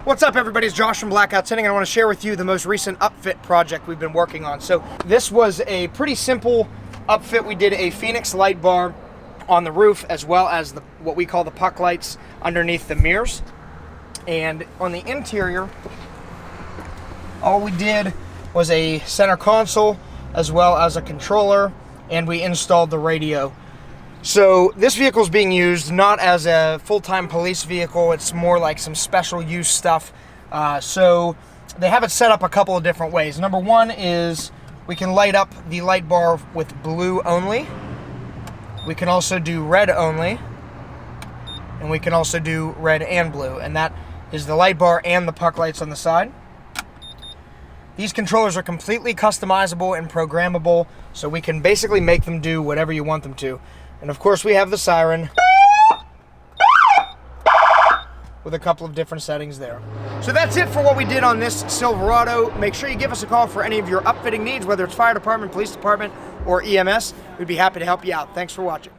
What's up, everybody? It's Josh from Blackout Tinting, and I want to share with you the most recent upfit project we've been working on. So this was a pretty simple upfit. We did a Phoenix light bar on the roof, as well as what we call the puck lights underneath the mirrors. And on the interior, all we did was a center console, as well as a controller, and we installed the radio. So this vehicle is being used not as a full-time police vehicle. It's more like some special use stuff. So they have it set up a couple of different ways. Number one is we can light up the light bar with blue only. We can also do red only. And we can also do red and blue. And that is the light bar and the puck lights on the side. These controllers are completely customizable and programmable, so we can basically make them do whatever you want them to. And of course we have the siren with a couple of different settings there. So that's it for what we did on this Silverado. Make sure you give us a call for any of your upfitting needs, whether it's fire department, police department, or EMS. We'd be happy to help you out. Thanks for watching.